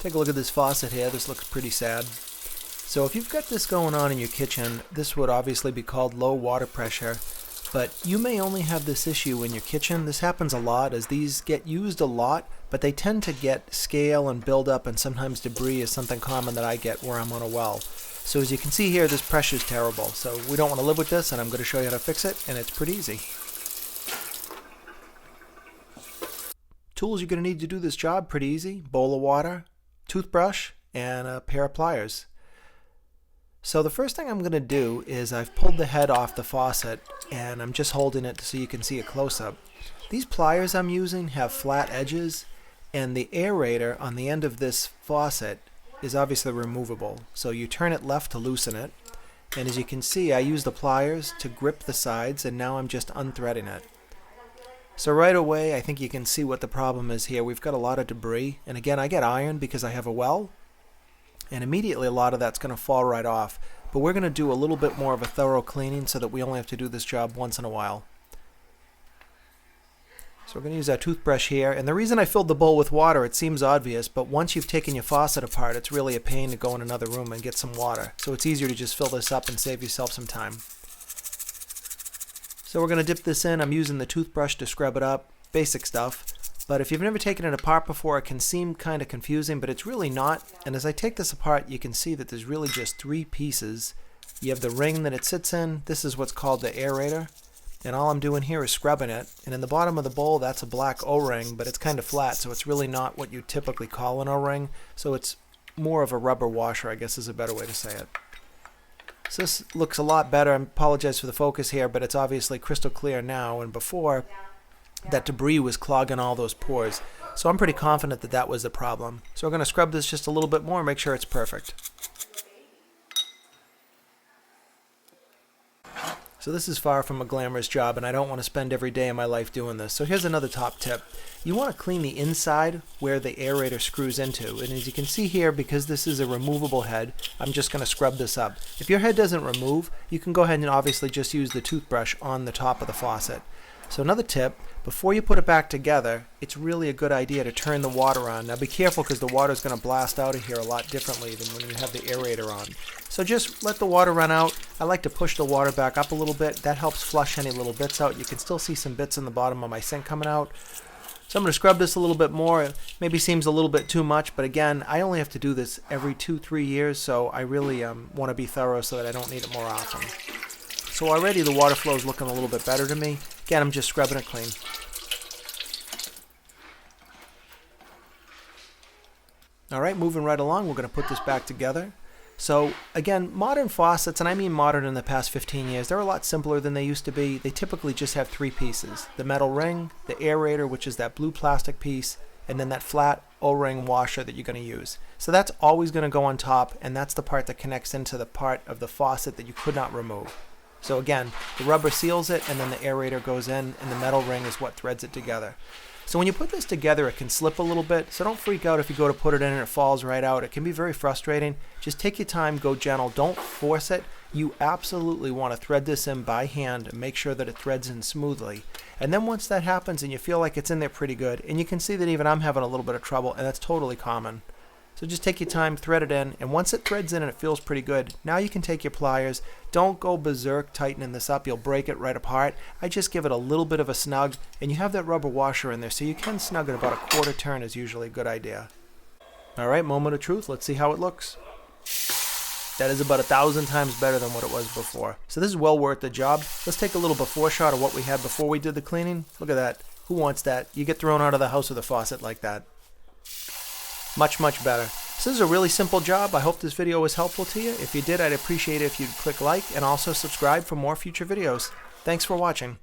Take a look at this faucet here. This looks pretty sad. So if you've got this going on in your kitchen, this would obviously be called low water pressure. But you may only have this issue in your kitchen. This happens a lot as these get used a lot, but they tend to get scale and build up, and sometimes debris is something common that I get where I'm on a well. So as you can see here, this pressure is terrible. So we don't want to live with this, and I'm going to show you how to fix it, and it's pretty easy. Tools you're going to need to do this job, pretty easy. Bowl of water, toothbrush, and a pair of pliers. So the first thing I'm going to do is I've pulled the head off the faucet and I'm just holding it so you can see a close-up. These pliers I'm using have flat edges, and the aerator on the end of this faucet is obviously removable. So you turn it left to loosen it, and as you can see I use the pliers to grip the sides, and now I'm just unthreading it. So right away I think you can see what the problem is here. We've got a lot of debris, and again I get iron because I have a well, and immediately a lot of that's going to fall right off. But we're going to do a little bit more of a thorough cleaning so that we only have to do this job once in a while. So we're going to use our toothbrush here, and the reason I filled the bowl with water, it seems obvious, but once you've taken your faucet apart, it's really a pain to go in another room and get some water. So it's easier to just fill this up and save yourself some time. So we're going to dip this in. I'm using the toothbrush to scrub it up, basic stuff. But if you've never taken it apart before, it can seem kind of confusing, but it's really not. And as I take this apart, you can see that there's really just three pieces. You have the ring that it sits in. This is what's called the aerator. And all I'm doing here is scrubbing it. And in the bottom of the bowl, that's a black O-ring, but it's kind of flat, so it's really not what you typically call an O-ring. So it's more of a rubber washer, I guess is a better way to say it. So this looks a lot better. I apologize for the focus here, but it's obviously crystal clear now, and before that debris was clogging all those pores. So I'm pretty confident that that was the problem. So we're going to scrub this just a little bit more and make sure it's perfect. So this is far from a glamorous job, and I don't want to spend every day of my life doing this. So here's another top tip. You want to clean the inside where the aerator screws into. And as you can see here, because this is a removable head, I'm just going to scrub this up. If your head doesn't remove, you can go ahead and obviously just use the toothbrush on the top of the faucet. So another tip, before you put it back together, it's really a good idea to turn the water on. Now be careful because the water is going to blast out of here a lot differently than when you have the aerator on. So just let the water run out. I like to push the water back up a little bit. That helps flush any little bits out. You can still see some bits in the bottom of my sink coming out. So I'm going to scrub this a little bit more. It maybe seems a little bit too much, but again, I only have to do this every 2-3 years, so I really want to be thorough so that I don't need it more often. So already the water flow is looking a little bit better to me. Again, I'm just scrubbing it clean. Alright, moving right along, we're going to put this back together. So again, modern faucets, and I mean modern in the past 15 years, they're a lot simpler than they used to be. They typically just have three pieces. The metal ring, the aerator, which is that blue plastic piece, and then that flat O-ring washer that you're going to use. So that's always going to go on top, and that's the part that connects into the part of the faucet that you could not remove. So again, the rubber seals it, and then the aerator goes in, and the metal ring is what threads it together. So when you put this together, it can slip a little bit, so don't freak out if you go to put it in and it falls right out. It can be very frustrating. Just take your time, go gentle, don't force it. You absolutely want to thread this in by hand and make sure that it threads in smoothly. And then once that happens and you feel like it's in there pretty good, and you can see that even I'm having a little bit of trouble, and that's totally common. So just take your time, thread it in, and once it threads in and it feels pretty good, now you can take your pliers. Don't go berserk tightening this up, you'll break it right apart. I just give it a little bit of a snug, and you have that rubber washer in there, so you can snug it. About a quarter turn is usually a good idea. Alright, moment of truth, let's see how it looks. That is about 1,000 times better than what it was before. So this is well worth the job. Let's take a little before shot of what we had before we did the cleaning. Look at that. Who wants that? You get thrown out of the house with a faucet like that. Much, much better. So this is a really simple job. I hope this video was helpful to you. If you did, I'd appreciate it if you'd click like and also subscribe for more future videos. Thanks for watching.